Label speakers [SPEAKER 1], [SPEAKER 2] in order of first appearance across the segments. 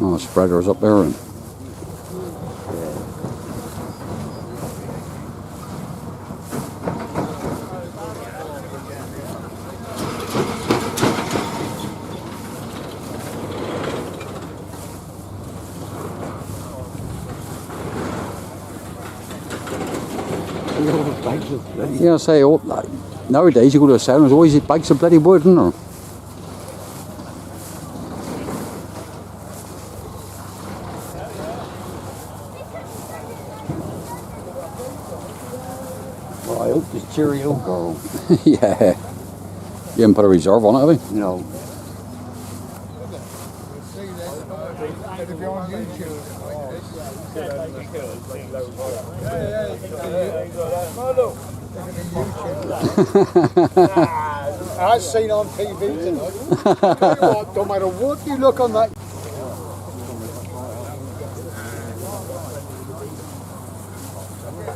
[SPEAKER 1] Oh, spreader's up there. And yeah, I say, oh, nowadays you go to a sale and there's always bags of bloody wood, isn't there?
[SPEAKER 2] Well, I hope this Cheerio girl.
[SPEAKER 1] Yeah. You haven't put a reserve on it, have you?
[SPEAKER 2] No.
[SPEAKER 3] I've seen on TV tonight. Tell you what, no matter what you look on that.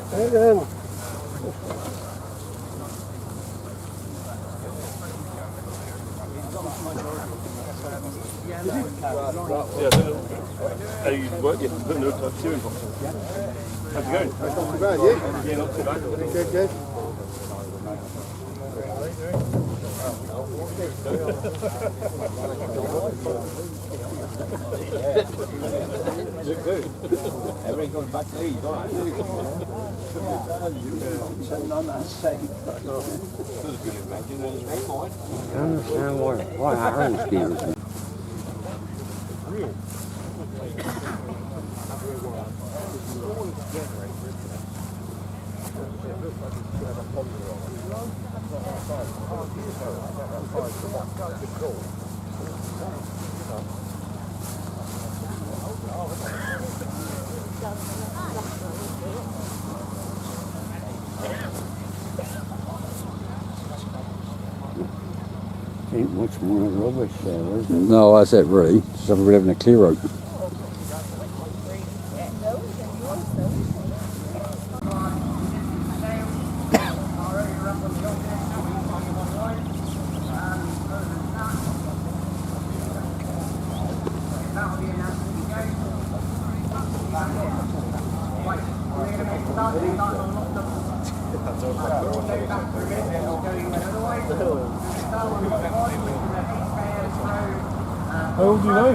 [SPEAKER 4] How's it going?
[SPEAKER 3] Not too bad, yeah?
[SPEAKER 4] Yeah, not too bad.
[SPEAKER 3] Good, good.
[SPEAKER 2] Everything goes back to these, don't I? Sitting on that side. I understand why Harrows dealers. Ain't much more rubbish there, is there?
[SPEAKER 1] No, that's it really. Just everybody having a clear out.
[SPEAKER 4] How old do you know?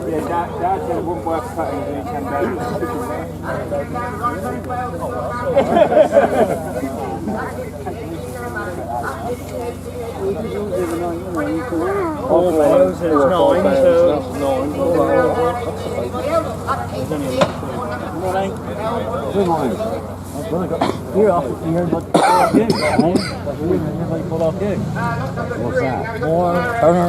[SPEAKER 4] Yeah, Dad said it wouldn't worth cutting until he came down. All bales, it's 9, Good morning. I've really got gear off here, but you, that's the reason everybody pulled off you. What's that? More Turner.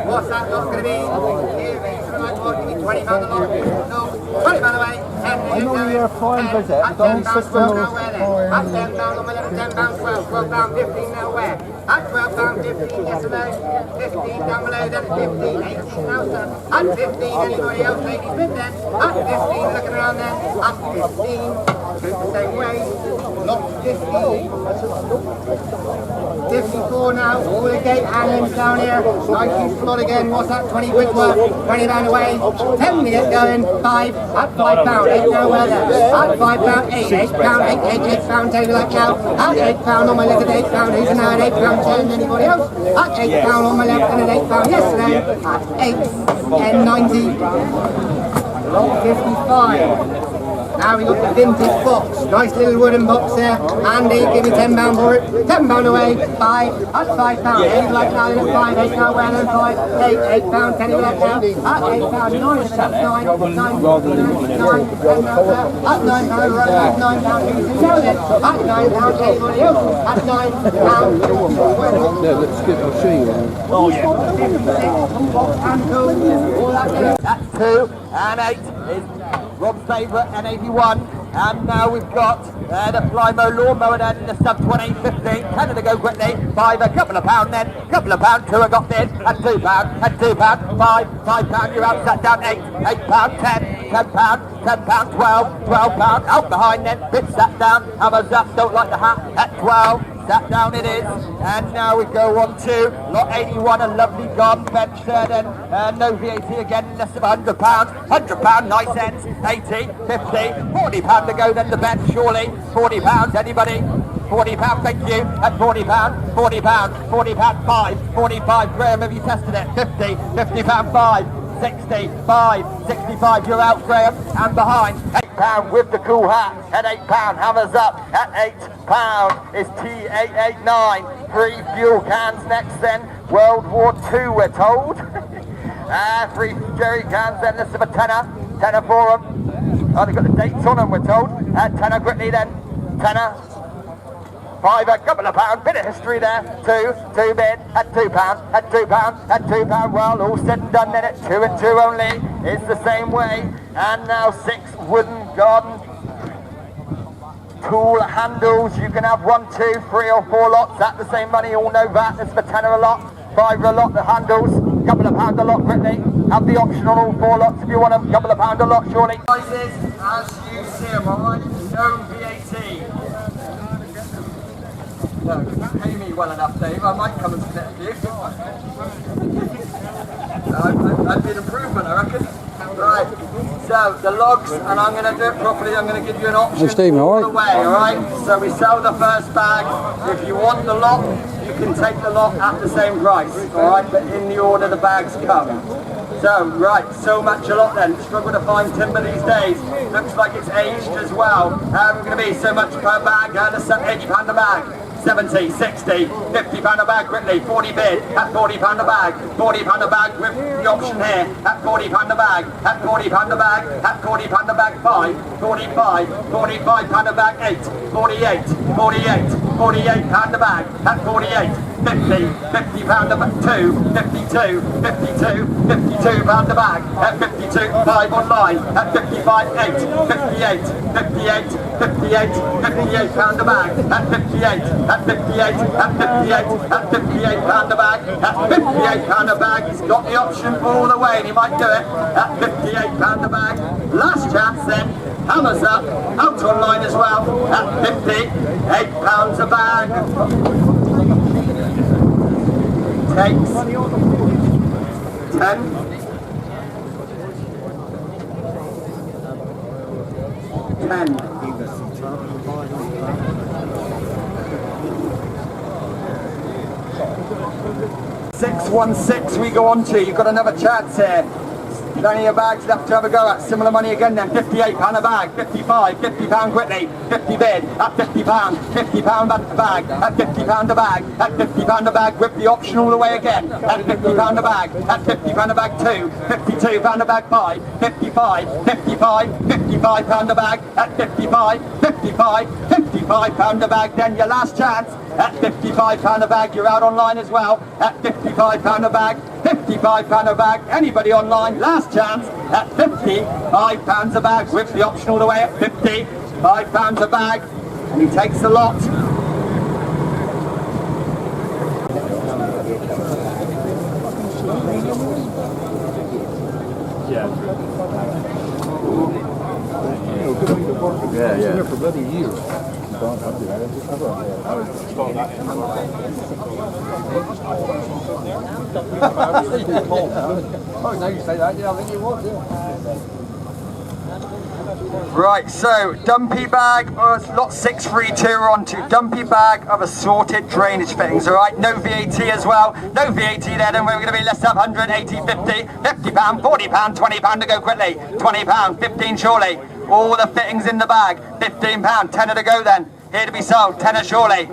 [SPEAKER 5] What's that not going to be? £20 a lot. No, £20 away.
[SPEAKER 3] I know you're a fine visit, but don't sit down.
[SPEAKER 5] At £10 on my left, £10, 12, £12, 15 now where? At £12, 15 yesterday, 15 down below, then 15, 18 now sir. At 15, anybody else, Lady Smith then? At 15, looking around then, at 15, the same way, lock 15, 54 now, all the gate hangings down here. Nice you slot again, what's that, 20 quid worth, 20 pound away, 10 minutes going, 5, at £5, 8 now, where there, at £5, 8, £8, take it like now, at £8 on my left, at £8, who's now at £8, 10, anybody else, at £8 on my left and at £8 yesterday, at 8, N90, lot 55. Now we got the vintage box, nice little wooden box there. Andy, give me £10 for it. £10 away, 5, at £5. 8 like now, then at 5, 8 now, well then 5, 8, £8, 10 like now, at £8, 9, 9, 9, 9, right at £9, who's now then? At £9, anybody else? At £9.
[SPEAKER 1] Yeah, let's get, I'll show you.
[SPEAKER 4] Oh, yeah.
[SPEAKER 5] And 2, all that there.
[SPEAKER 6] That's 2 and 8 is Rob's favourite, N81. And now we've got the Flymo lawnmower then in the sub 20, 15, 10 to go quickly, 5, a couple of pound then, couple of pound, 2 I got in, and £2, and £2, 5 pound, you're out, sat down, 8 pound, 10 pound, 10 pound, 12 pound, out behind then, bit sat down, hammers up, don't like the hat, at 12. Sat down it is, and now we go on to lot 81, a lovely garden bench there then, no VAT again, less of £100, £100, nice ends, 80, 50, £40 to go then the bench surely, £40, anybody? £40, thank you, at £40, £40, 5, 45, Graham, have you tested it? £50, 5, 65, 65, you're out Graham, and behind, £8 with the cool hat, at £8, hammers up, at £8 is T889, 3 fuel cans next then, World War II we're told, 3 jerry cans then, this is a tenner for them, oh they've got the dates on them we're told, tenner quickly then, tenner, 5, a couple of pound, bit of history there, 2 bid, at £2, at £2, well, all said and done then at 2 and 2 only, it's the same way, and now 6 wooden garden tool handles, you can have 1, 2, 3 or 4 lots at the same money, all know that, this is for tenner a lot, 5 a lot, the handles, couple of pound a lot quickly, have the option on all 4 lots if you want them, couple of pound a lot surely. Prices, as you see them, alright, no VAT. No, if you pay me well enough, Dave, I might come and split a few. That'd be an improvement, I reckon. Right, so the logs, and I'm going to do it properly, I'm going to give you an option
[SPEAKER 1] Stephen,
[SPEAKER 6] all
[SPEAKER 1] all
[SPEAKER 6] the
[SPEAKER 1] right?
[SPEAKER 6] way, alright? So we sell the first bag. If you want the lot, you can take the lot at the same price, alright? But in the order the bags come. So, right, so much a lot then. Struggle to find timber these days. Looks like it's aged as well. We're going to be so much per bag, that's £80 a bag. 70, 60, £50 a bag quickly, 40 bid, at £40 a bag, £40 a bag with the option here, at £40 a bag, at £40 a bag, at £40 a bag, 5, 45, £45 a bag, 8, 48, 48, £48 a bag, at 48, 50, £50 a bag, 2, 52, 52, £52 a bag, at 52, 5 online, at 55, 8, 58, 58, 58, £58 a bag, at 58, at 58, at 58 pound a bag, at 58 pound a bag, he's got the option all the way and he might do it, at 58 pound a bag, last chance then, hammers up, out online as well, at 58 pounds a bag, takes 10, 616 we go on to, you've got another chance here. Plenty of bags left to have a go at. Similar money again then, £58 a bag, 55, £50 quickly, 50 bid, at £50, £50 at the bag, at £50 a bag, at £50 a bag with the option all the way again, at £50 a bag, at £50 a bag 2, £52 a bag 5, 55, 55, £55 a bag, at 55, 55, £55 a bag, then your last chance, at £55 a bag, you're out online as well, at £55 a bag, £55 a bag, anybody online, last chance, at £55 a bag, with the option all the way at £55 a bag, and he takes a lot.
[SPEAKER 1] Yeah, yeah.
[SPEAKER 3] For bloody years.
[SPEAKER 6] Right, so dumpy bag, lot 632, we're on to dumpy bag of assorted drainage fittings, alright, no VAT as well, no VAT there, then we're going to be less up 100, 80, 50, £50, £40, £20 to go quickly, £20, 15 surely, all the fittings in the bag, £15, tenner to go then, here to be sold, tenner surely,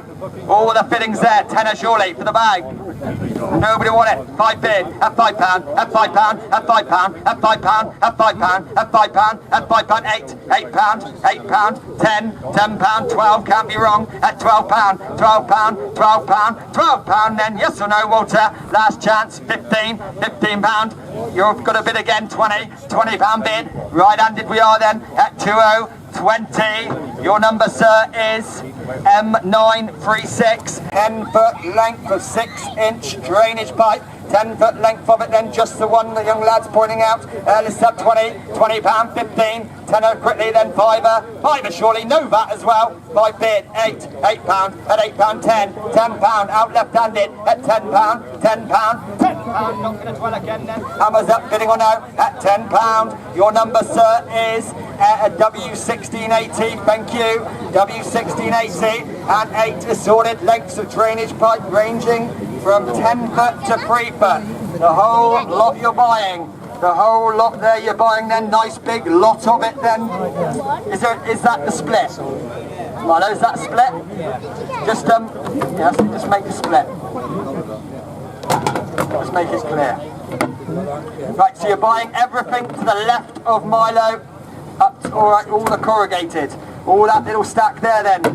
[SPEAKER 6] all the fittings there, tenner surely for the bag. Nobody want it. 5 bid. At £5. At £5. At £5. At £5. At £5. At £5. At £5. £8. £8. £10. £12. Can't be wrong. At £12. £12. £12. £12. Then yes or no, Walter. Last chance. £15. You've got a bid again. £20 bid. Right-handed we are then. At 20. 20. Your number, sir, is M936. 10-foot length of 6-inch drainage pipe. 10-foot length of it, then just the one the young lad's pointing out. List up 20, £20, 15, tenner quickly, then fiver surely, no VAT as well. 5 bid, £8, at £8, 10, £10, out left-handed, at £10, £10, not going to dwell again then. Hammers up, bidding on out, at £10. Your number, sir, is W1680, thank you, W1680, and 8 assorted lengths of drainage pipe ranging from 10 foot to 3 foot. The whole lot you're buying. The whole lot there you're buying then. Nice big lot of it then. Is that the split? Milo, is that split? Just yes, just make it split. Let's make it clear. Right, so you're buying everything to the left of Milo. Up to, all right, all the corrugated. All that little stack there then,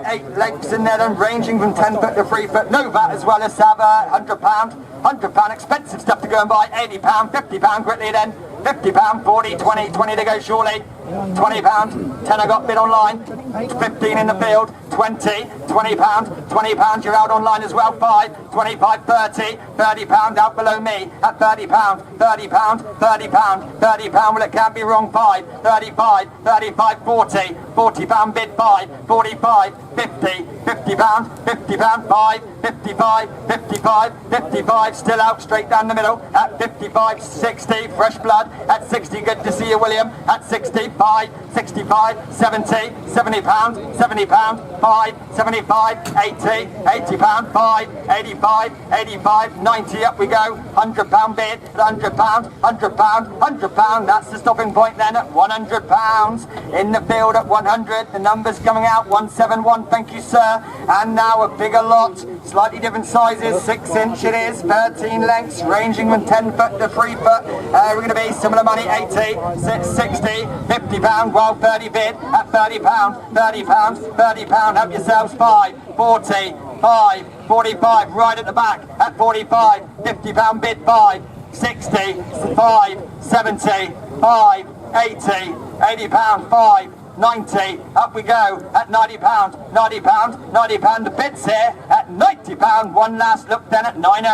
[SPEAKER 6] 8 lengths in there then, ranging from 10 foot to 3 foot, no VAT as well as have £100, expensive stuff to go and buy, £80, £50 quickly then, £50, 40, 20, 20 to go surely, £20, 10 I got bid online, 15 in the field, 20, £20, you're out online as well, 5, 25, 30, £30 out below me, at £30, £30, well it can't be wrong, 5, 35, 35, 40, £40 bid, 5, 45, 50, £50, 5, 55, 55, 55, still out straight down the middle, at 55, 60, fresh blood, at 60, good to see you William, at 65, 65, 70, £70, £70, 5, 75, 80, £80, 5, 85, 85, 90, up we go, £100 bid, £100, that's the stopping point then at £100, in the field at 100, the numbers coming out, 171, thank you sir, and now a bigger lot, slightly different sizes, 6 inch it is, 13 lengths, ranging from 10 foot to 3 foot, we're going to be similar money, 80, 60, £50, well 30 bid, at £30, have yourselves 5, 40, 5, 45, right at the back, at 45, £50 bid, 5, 60, 5, 70, 5, 80, £80, 5, 90, up we go, at £90, £90, the bids here, at £90, one last look then at 90,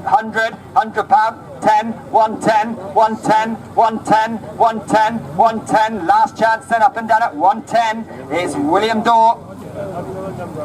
[SPEAKER 6] £100, 10, 110, 110, 110, 110, 110, last chance then up and down at 110 is William Dorr.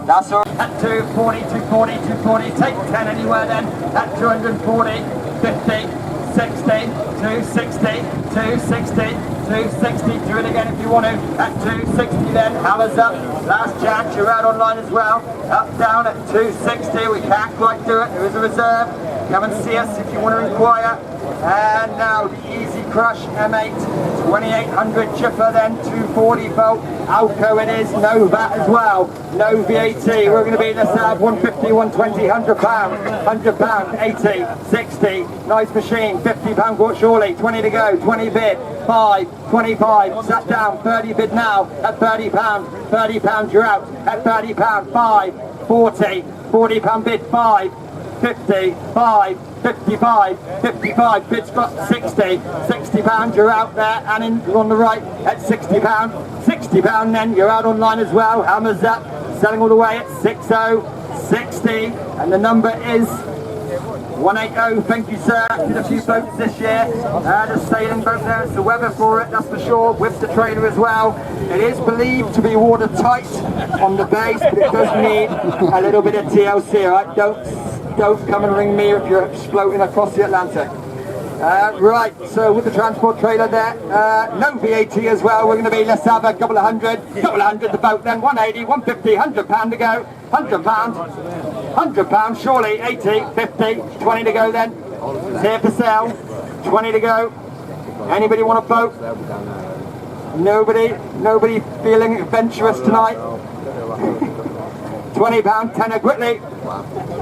[SPEAKER 6] That's all. At 240, 240, 240, take 10 anywhere then, at 240, 50, 60, 260, 260, 260, do it again if you want to, at 260 then, hammers up, last chance, you're out online as well, up down at 260, we can't quite do it, there is a reserve, come and see us if you want to inquire, and now the Easy Crush M8, 2800 chipper then, 240 volt, Alco it is, no VAT as well, no VAT, we're going to be, let's have 150, 120, £100, 80, 60, nice machine, £50 bought surely, 20 to go, 20 bid, 5, 25, sat down, 30 bid now, at £30, £30 you're out, at £30, 5, 40, £40 bid, 5, 50, 5, 55, 55, bid's got 60, £60 you're out there, and in on the right at £60, £60 then you're out online as well, hammers up, selling all the way at 60, 60, and the number is 180, thank you sir. Did a few boats this year. The sailing boat there, it's the weather for it, that's for sure, with the trailer as well. It is believed to be watertight on the base, but it does need a little bit of TLC, alright? Don't come and ring me if you're floating across the Atlantic. Right, so with the transport trailer there, no VAT as well. We're going to be, let's have a couple of hundred the boat then, 180, 150, £100 to go, £100, surely, 80, 50, 20 to go then. It's here for sale, 20 to go. Anybody want a boat? Nobody feeling adventurous tonight? £20, tenner, quickly.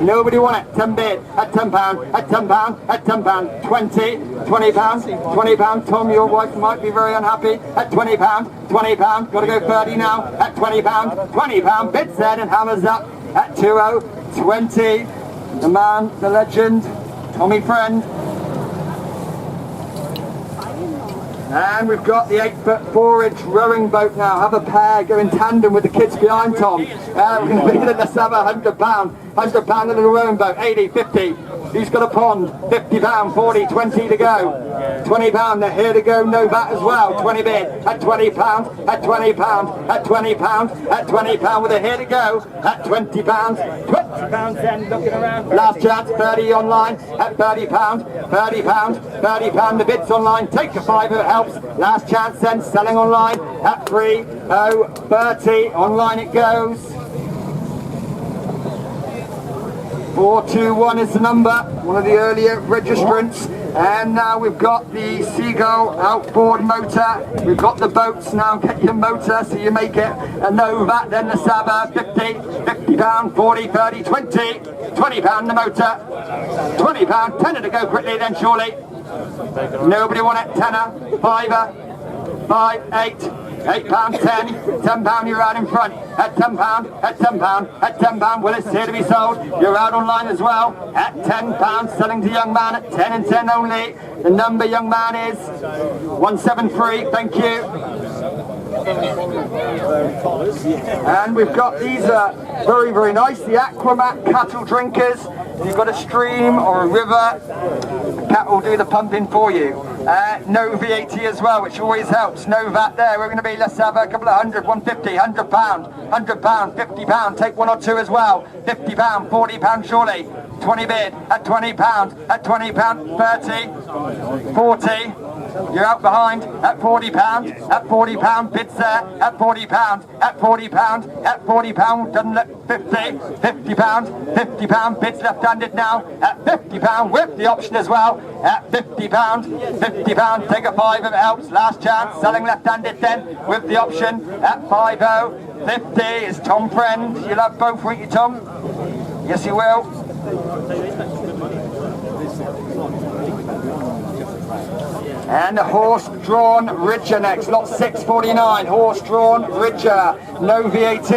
[SPEAKER 6] Nobody want it. 10 bid at £10, at £10, at £10, 20, £20, Tom, your wife might be very unhappy. At £20, got to go 30 now. At £20, bid said and hammers up. At 20, 20, the man, the legend, Tommy Friend. And we've got the 8-foot 4-inch rowing boat now. Have a pair, go in tandem with the kids behind Tom. We're going to be in the sub £100 in the rowing boat, 80, 50. Who's got a pond? £50, 40, 20 to go. £20, they're here to go, no VAT as well. 20 bid, at £20, at £20, at £20, at £20, with a here to go, at £20, £20 then, looking around. Last chance, 30 online, at £30, £30, the bid's online, take a 5 if it helps. Last chance then, selling online, at 30, online it goes. 421 is the number, one of the earlier registrants. And now we've got the Seagull outboard motor. We've got the boats now, get your motor so you make it. And no VAT, then the Saba, £50, 40, 30, 20, £20 the motor. £20, tenner to go quickly then surely. Nobody want it, tenner, fiver, 5, 8, £8, 10, £10 you're out in front, at £10, at £10, at £10, well it's here to be sold, you're out online as well, at £10, selling to young man at 10 and 10 only, the number young man is 173, thank you. And we've got these very, very nice, the Aquamat cattle drinkers. If you've got a stream or a river, the cat will do the pumping for you. No VAT as well, which always helps. No VAT there. We're going to be, let's have a couple of hundred, 150, £100, £50, take 1 or 2 as well. £50, £40 surely. 20 bid, at £20, at £20, 30, 40. You're out behind, at £40, at £40, bids there, at £40, at £40, at £40, doesn't look 50, £50, bids left-handed now, at £50, with the option as well, at £50, take a 5 if it helps, last chance, selling left-handed then, with the option, at 50, 50 is Tom Friend, you'll have both, won't you Tom? Yes you will. And the horse-drawn Ridger next, lot 649, horse-drawn Ridger, no VAT,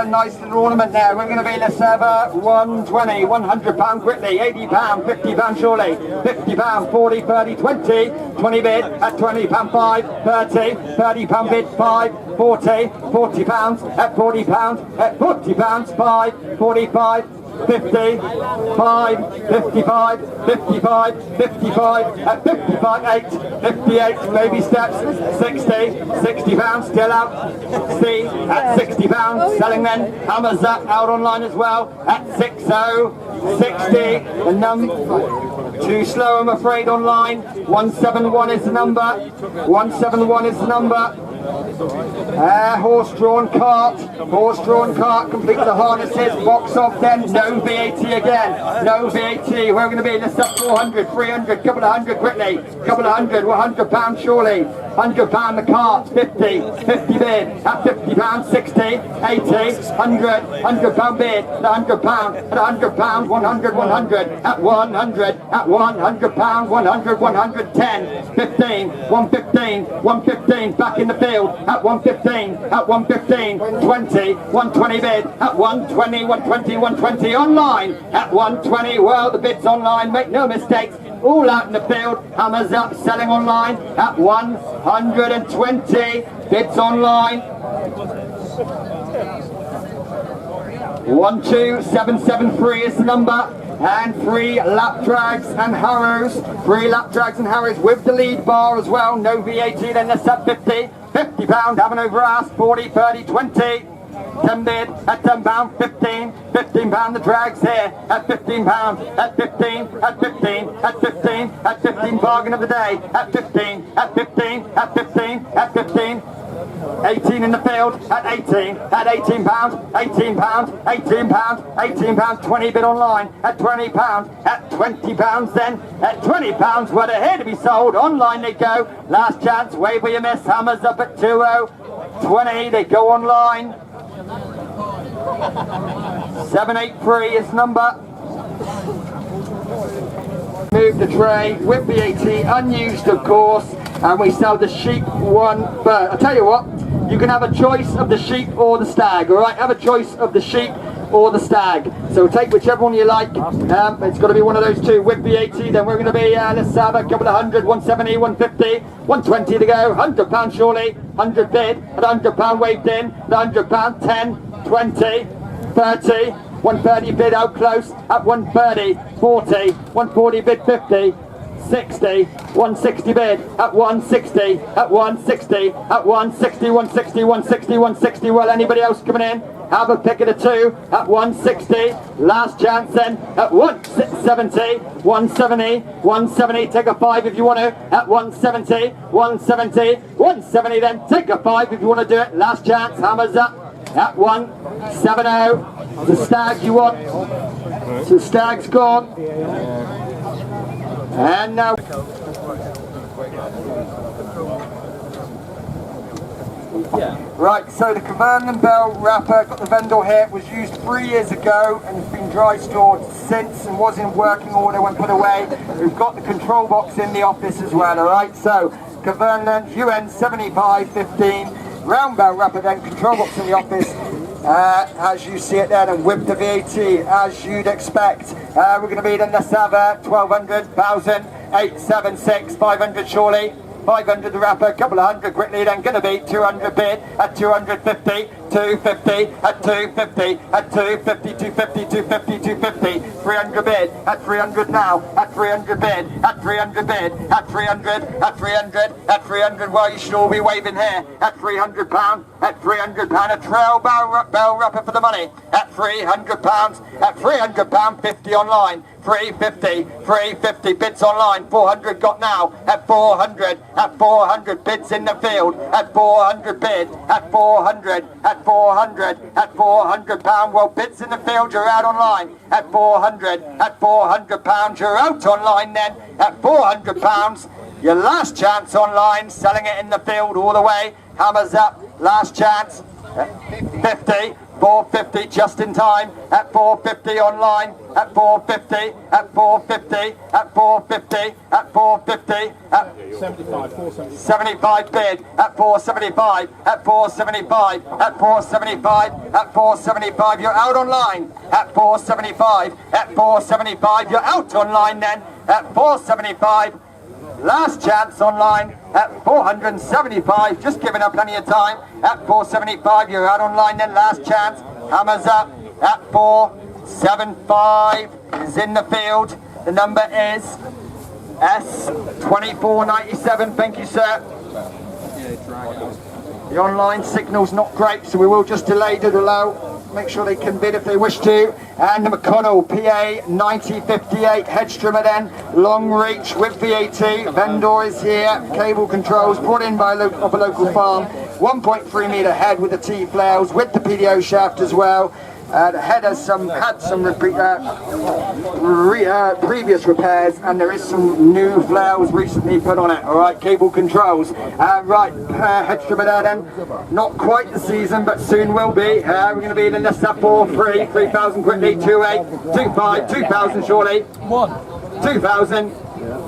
[SPEAKER 6] nice little ornament there. We're going to be, let's have a 120, £100 quickly, £80, £50 surely, £50, 40, 30, 20, 20 bid, at £20, 5, 30, £30 bid, 5, 40, £40, at £40, at £40, 5, 45, 50, 5, 55, 55, 55, at 55, 8, 58, baby steps, 60, £60, still out, C, at £60, selling then, hammers up, out online as well, at 60, 60, the number, too slow I'm afraid online, 171 is the number, 171 is the number. Horse-drawn cart, complete the harnesses, box off then, no VAT again, no VAT, we're going to be, let's up 400, 300, couple of hundred quickly, couple of hundred, £100 surely, £100 the cart, 50 bid, at £50, 60, 80, 100, £100 bid, at £100, at £100, 100, 100, at 100, at £100, 100, 110, 15, 115, 115, back in the field, at 115, at 115, 20, 120 bid, at 120, 120, 120 online, at 120, well the bid's online, make no mistakes, all out in the field, hammers up, selling online, at 120, bids online, 12773 is the number, and 3 lap drags and Harrows. 3 lap drags and Harrows with the lead bar as well. No VAT, then the sub 50. £50, haven't over asked. 40, 30, 20. 10 bid at £10, 15, £15 the drags here at £15, at 15, at 15, at 15, at 15 bargain of the day, at 15, at 15, at 15, at 15, 18 in the field, at 18, at £18, £18, £18, £18, 20 bid online, at £20, at £20 then, at £20 were they here to be sold, online they go, last chance, wave where you miss, hammers up at 20, 20, they go online. 783 is number. Move the tray with VAT, unused of course, and we sell the sheep one bird. I tell you what, you can have a choice of the sheep or the stag, alright? Have a choice of the sheep or the stag. So take whichever one you like. It's got to be one of those two with VAT. Then we're going to be, let's have a couple of 100, 170, 150, 120 to go. £100 surely, 100 bid, at £100 waved in, the £100, 10, 20, 30, 130 bid out close, at 130, 40, 140 bid 50, 60, 160 bid, at 160, at 160, at 160, 160, 160, 160, well anybody else coming in? Have a pick of the 2, at 160, last chance then, at 170, 170, 170, take a 5 if you want to, at 170, 170, 170 then, take a 5 if you want to do it, last chance, hammers up, at 170, the stag you want, so stag's gone, and now, right, so the Cavernan Bale wrapper, got the vendor here, it was used 3 years ago and it's been dry stored since and was in working order when put away. We've got the control box in the office as well, alright, so Cavernan UN 7515, round bale wrapper then, control box in the office. As you see it there, and with the VAT, as you'd expect. We're going to be in the Sava, 1200, 1000, 876, 500 surely, 500 the wrapper, couple of 100 quickly, then going to be 200 bid at 250, 250, at 250, at 250, 250, 250, 250, 300 bid, at 300 now, at 300 bid, at 300 bid, at 300, at 300, at 300, well you should all be waving here, at £300, at £300, a trail bale wrapper for the money, at £300, at £300, 50 online, 350, 350 bids online, 400 got now, at 400, at 400 bids in the field, at 400 bid, at 400, at 400, at 400 pound, well bids in the field, you're out online, at 400, at 400 pounds, you're out online then, at 400 pounds, your last chance online, selling it in the field all the way, hammers up, last chance, 50, 450 just in time, at 450 online, at 450, at 450, at 450, at 450, at 75, 75 bid, at 475, at 475, at 475, at 475, you're out online, at 475, at 475, you're out online then, at 475, last chance online at 475, just giving up plenty of time, at 475, you're out online then, last chance, hammers up, at 475, is in the field, the number is S2497, thank you sir. The online signal's not great, so we will just delay to allow, make sure they can bid if they wish to. And the McConnell PA 9058 hedge trimmer then, long reach with VAT, vendor is here, cable controls brought in by a local farm, 1.3 metre head with the T-flails, with the PDO shaft as well. The head has had some previous repairs, and there is some new flails recently put on it. Alright, cable controls. Right, hedge trimmer there then. Not quite the season, but soon will be. We're going to be in the sub 4, 3, 3,000 quickly, 2, 8, 2, 5, 2,000 surely. 2,000.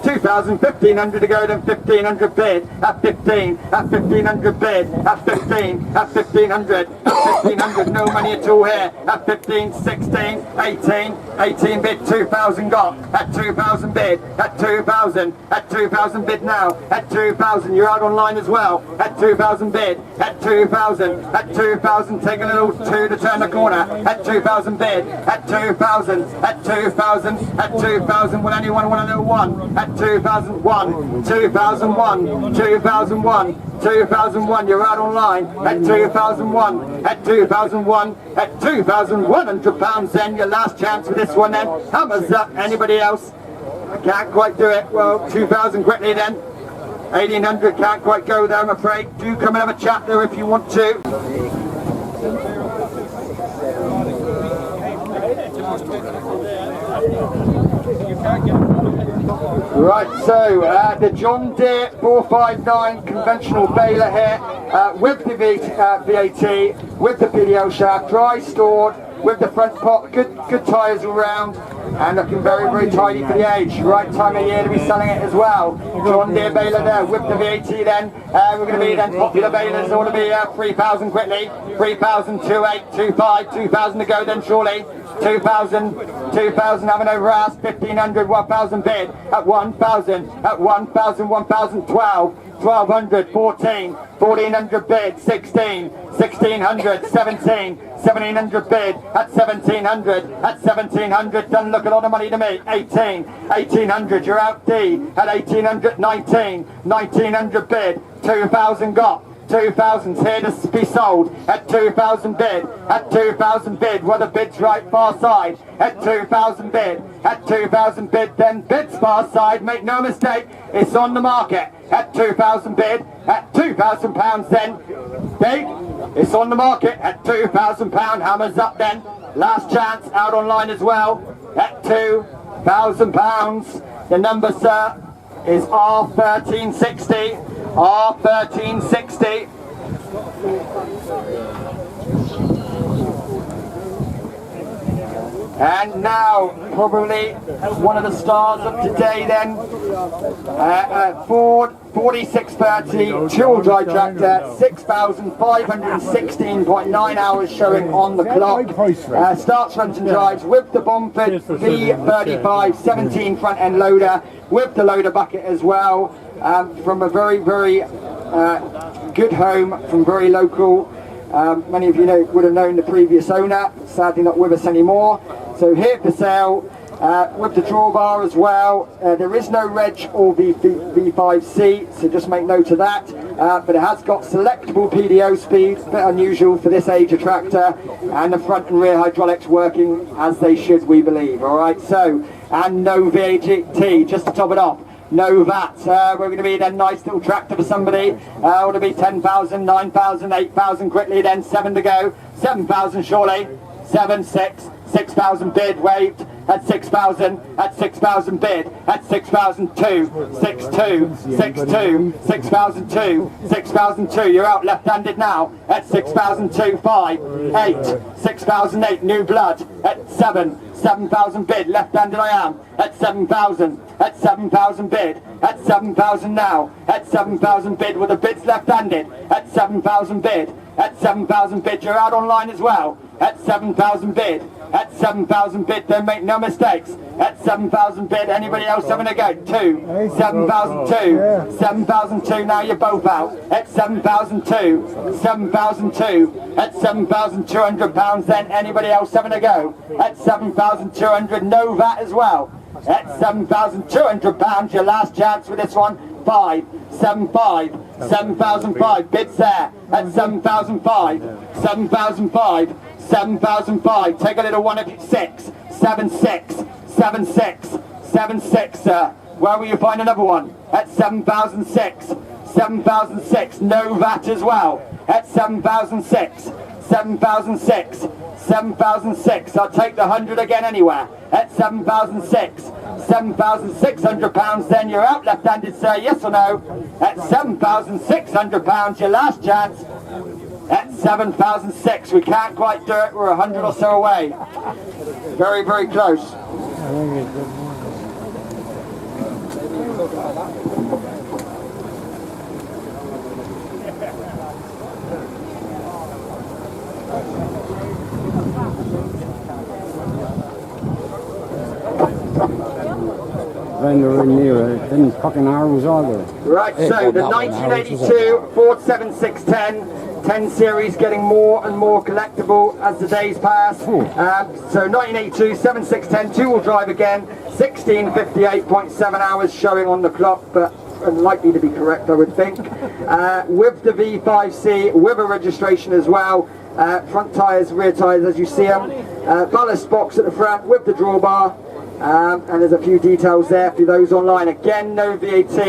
[SPEAKER 6] 2,000, 1,500 to go, then 1,500 bid, at 15, at 1,500 bid, at 15, at 1,500, at 1,500, no money at all here, at 15, 16, 18, 18 bid, 2,000 got, at 2,000 bid, at 2,000, at 2,000 bid now, at 2,000, you're out online as well, at 2,000 bid, at 2,000, at 2,000, take a little two to turn the corner, at 2,000 bid, at 2,000, at 2,000, at 2,000, will anyone want a little one, at 2,001, 2001, 2001, 2001, you're out online, at 2001, at 2001, at 2,100 pounds then, your last chance for this one then, hammers up, anybody else? I can't quite do it, well, 2,000 quickly then, 1,800 can't quite go there I'm afraid, do come and have a chat there if you want to. Right, so the John Deere 459 conventional baler here with the VAT, with the PDO shaft, dry stored, with the front pot, good tyres all round, and looking very, very tidy for the age. Right time of year to be selling it as well. John Deere baler there with the VAT then. We're going to be then popular balers, ought to be 3,000 quickly. 3,000, 2,825, 2,000 to go then surely. 2,000, 2,000 having over ass, 1,500, 1,000 bid, at 1,000, at 1,000, 1,000, 12, 1,200, 14, 1,400 bid, 16, 1,600, 17, 1,700 bid, at 1,700, at 1,700, doesn't look a lot of money to me, 18, 1,800, you're out D, at 1,800, 19, 1,900 bid, 2,000 got, 2,000's here to be sold, at 2,000 bid, at 2,000 bid, well the bid's right far side, at 2,000 bid, at 2,000 bid, then bid's far side, make no mistake, it's on the market, at 2,000 bid, at 2,000 pounds then, big, it's on the market, at 2,000 pound, hammers up then, last chance, out online as well, at 2,000 pounds, the number sir, is R1360, R1360. And now, probably one of the stars of today then, Ford 4630 chill dry tractor, 6,516.9 hours showing on the clock. Starts, runs and drives with the Bomford V35 17 front end loader, with the loader bucket as well, from a very, very good home, from very local. Many of you would have known the previous owner, sadly not with us anymore. So here for sale, with the drawbar as well. There is no reg or V5C, so just make note of that. But it has got selectable PDO speed, a bit unusual for this age of tractor, and the front and rear hydraulics working as they should, we believe. Alright, so, and no VAT, just to top it off. No VAT. We're going to be then nice little tractor for somebody. Ought to be 10,000, 9,000, 8,000 quickly, then 7 to go. 7,000 surely. 7, 6, 6,000 bid, waived. At 6,000, at 6,000 bid, at 6,002, 6,2, 6,2, 6,002, 6,002, you're out left-handed now, at 6,002, 5, 8, 6,008, new blood, at 7, 7,000 bid, left-handed I am, at 7,000, at 7,000 bid, at 7,000 now, at 7,000 bid, with the bids left-handed, at 7,000 bid, at 7,000 bid, you're out online as well, at 7,000 bid, at 7,000 bid, don't make no mistakes, at 7,000 bid, anybody else having a go? 2, 7,002, 7,002, now you're both out, at 7,002, 7,002, at 7,200 pounds then, anybody else having a go? At 7,200, no VAT as well, at 7,200 pounds, your last chance for this one, 5, 7,5, 7,005, bids there, at 7,005, 7,005, 7,005, take a little one at 6, 7, 6, 7, 6, 7, 6, where will you find another one? At 7,006, 7,006, no VAT as well, at 7,006, 7,006, 7,006, I'll take the 100 again anywhere, at 7,006, 7,600 pounds, then you're out left-handed sir, yes or no? At 7,600 pounds, your last chance, at 7,006, we can't quite do it, we're 100 or so away. Very, very close.
[SPEAKER 2] vendor in here didn't fucking Harrows either.
[SPEAKER 6] Right, so the 1982 Ford 7610, 10 series getting more and more collectible as the days pass. So 1982 7610 two-wheel drive again, 16:58.7 hours showing on the clock, but unlikely to be correct, I would think. With the V5C, with a registration as well. Front tyres, rear tyres as you see them. Ballast box at the front with the drawbar. And there's a few details there for those online. Again, no VAT,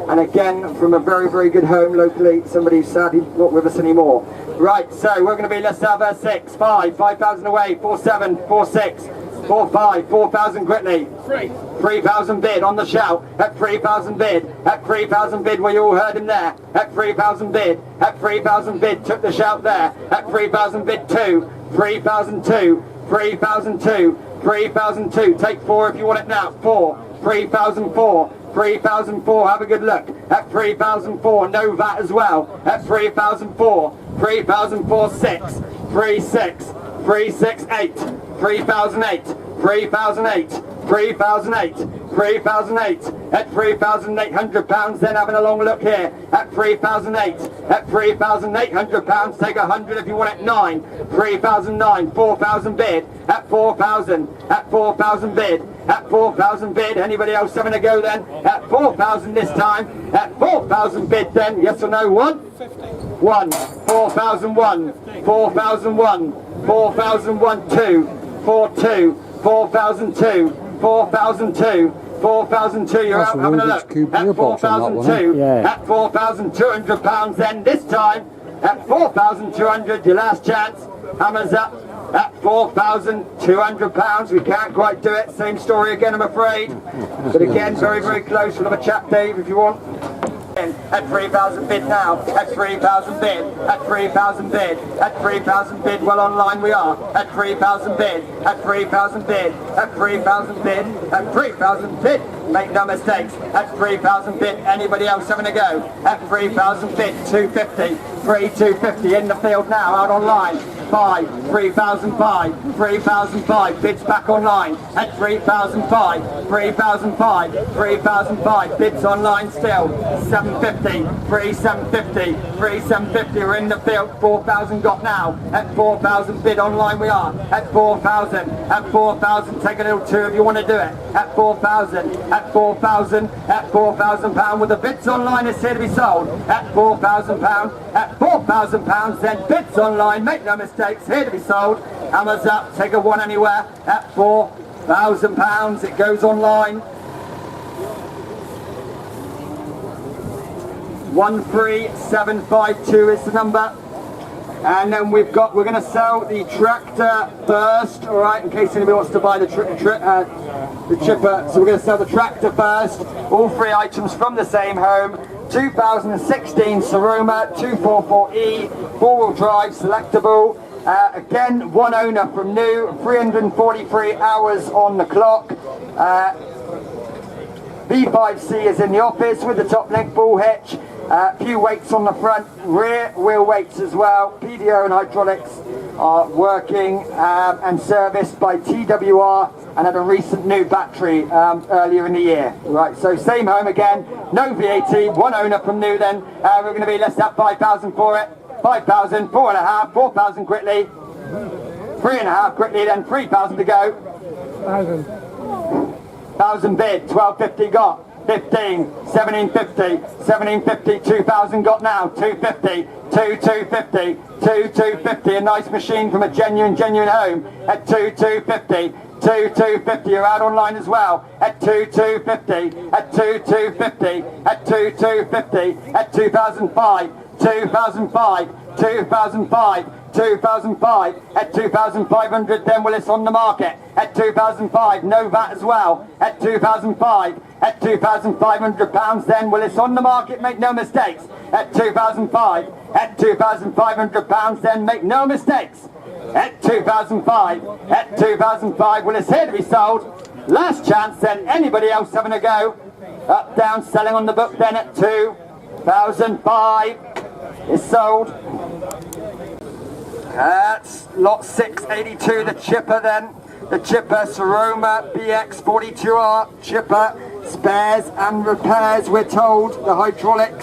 [SPEAKER 6] and again from a very, very good home locally. Somebody who's sadly not with us anymore. Right, so we're going to be, let's have a 6, 5, 5,000 away, 4, 7, 4, 6, 4, 5, 4,000 quickly. 3,000 bid on the shout. At 3,000 bid. At 3,000 bid, well, you all heard him there. At 3,000 bid. At 3,000 bid, took the shout there. At 3,000 bid 2. 3,002. 3,002. 3,002. Take 4 if you want it now. 4. 3,004. 3,004. Have a good look. At 3,004. No VAT as well. At 3,004. 3,004. 6. 3, 6. 3, 6, 8. 3,008. 3,008. 3,008. 3,008. At £3,800, then having a long look here. At 3,008. At £3,800, take 100 if you want it. 9. 3,009. 4,000 bid. At 4,000. At 4,000 bid. At 4,000 bid. Anybody else having a go then? At 4,000 this time. At 4,000 bid then. Yes or no? 1? 1. 4,001. 4,001. 4,001. 2. 4,2. 4,002. 4,002. 4,002, you're out having a look. At 4,002, at £4,200 then this time. At 4,200, your last chance. Hammers up at £4,200. We can't quite do it. Same story again, I'm afraid. But again, very, very close. We'll have a chat, Dave, if you want. At 3,000 bid now. At 3,000 bid. At 3,000 bid. At 3,000 bid. Well, online we are. At 3,000 bid. At 3,000 bid. At 3,000 bid. At 3,000 bid. Make no mistakes. At 3,000 bid. Anybody else having a go? At 3,000 bid. 250. 250 in the field now. Out online. 5. 3,005. 3,005. Bids back online. At 3,005. 3,005. 3,005. Bids online still. 750. 3,750. 3,750. We're in the field. 4,000 got now. At 4,000 bid online we are. At 4,000. At 4,000. Take a little 2 if you want to do it. At 4,000. At 4,000. At £4,000 with the bids online is here to be sold. At £4,000. At £4,000 then bids online. Make no mistakes. Here to be sold. Hammers up. Take a 1 anywhere. At £4,000. It goes online. 13752 is the number. And then we're going to sell the tractor first, all right, in case anybody wants to buy the chipper. So we're going to sell the tractor first. All 3 items from the same home. 2016 Siromer 244E, 4-wheel drive, selectable. Again, 1 owner from new, 343 hours on the clock. V5C is in the office with the top link ball hitch. Few weights on the front, rear wheel weights as well. PDO and hydraulics are working and serviced by TWR and had a recent new battery earlier in the year. Right, so same home again, no VAT, 1 owner from new then. We're going to be, let's have 5,000 for it. 5,000, 4.5, 4,000 quickly. 3.5 quickly then, 3,000 to go. 1,000 bid, 1250 got. 15, 1750, 1750, 2,000 got now, 250, 250, 250, a nice machine from a genuine home at 250, 250, you're out online as well, at 250, at 250, at 250, at 2005, 2005, 2005, 2005, at 2,500 then, well it's on the market, at 2,005, no VAT as well, at 2,005, at £2,500 then, well it's on the market, make no mistakes, at 2,005, at £2,500 then, make no mistakes, at 2,005, at 2,005, well it's here to be sold, last chance then, anybody else having a go, up, down, selling on the book then at 2,005, is sold. That's lot 682, the chipper then. The chipper, Siromer BX42R chipper, Spares and repairs, we're told. The hydraulic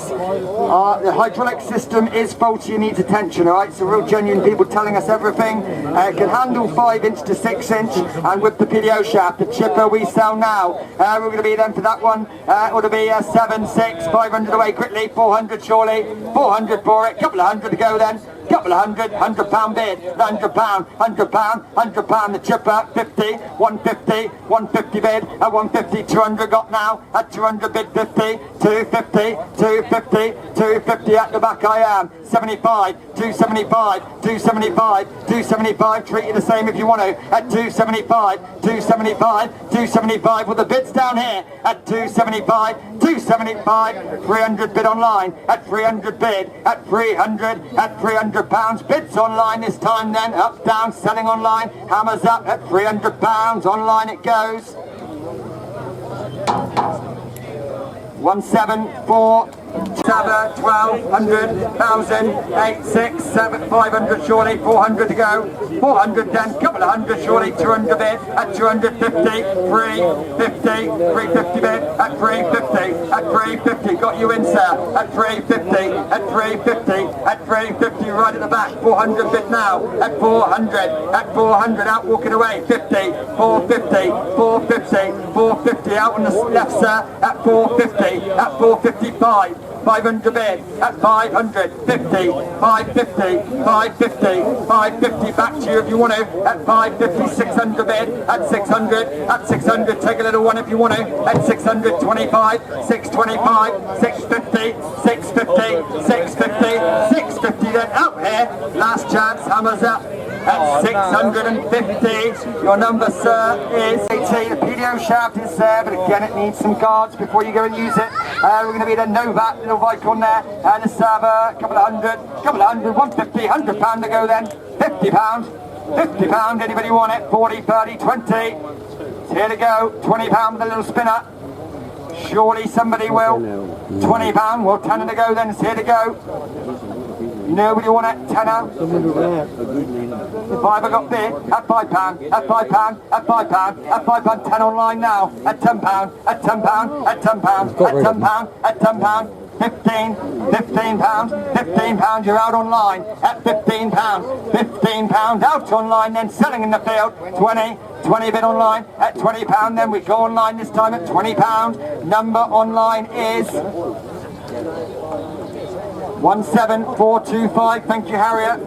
[SPEAKER 6] system is faulty and needs attention, alright? So real genuine people telling us everything. It can handle 5" to 6", and with the PDO shaft, the chipper we sell now. We're going to be then for that one. It ought to be 7, 6, 500 away quickly, 400 surely, 400 for it, couple of hundred to go then. Couple of hundred, £100 bid, £100, £100, the chipper, 50, 150, 150 bid, at 150, 200 got now, at 200 bid 50, 250, 250, 250 at the back I am, 75, 275, 275, 275, treat you the same if you want to, at 275, 275, 275, with the bids down here, at 275, 275, 300 bid online, at 300 bid, at 300, at 300 pounds, bids online this time then, up, down, selling online, hammers up at 300 pounds, online it goes. 174, 7, 12, 100, 1,000, 8, 6, 7, 500 surely, 400 to go, 400 then, couple of hundred surely, 200 bid, at 250, 350, 350 bid, at 350, at 350, got you in sir, at 350, at 350, at 350, right at the back, 400 bid now, at 400, out walking away, 50, 450, 450, 450, out on the left sir, at 450, at 455, 500 bid, at 500, 50, 550, 550, 550, back to you if you want to, at 550, 600 bid, at 600, take a little one if you want to, at 625, 625, 650, 650, 650, 650, then out here, last chance, hammers up, at 650, your number sir is 80, the PDO shaft is there, but again it needs some guards before you go and use it. We're going to be the Novat, little Vicon there, and the Saba, couple of hundred, 150, £100 to go then, £50, £50, anybody want it, 40, 30, 20, it's here to go, £20 the little spinner, surely somebody will, £20, well 10 to go then, it's here to go. Nobody want it, tenner. Fiver got bid, at £5, at £5, at £5, at £5, 10 online now, at £10, at £10, at £10, at £10, at £10, 15, £15, you're out online, at £15, out online, then selling in the field, 20 bid online, at £20, then we go online this time at £20, number online is 17425, thank you Harriet.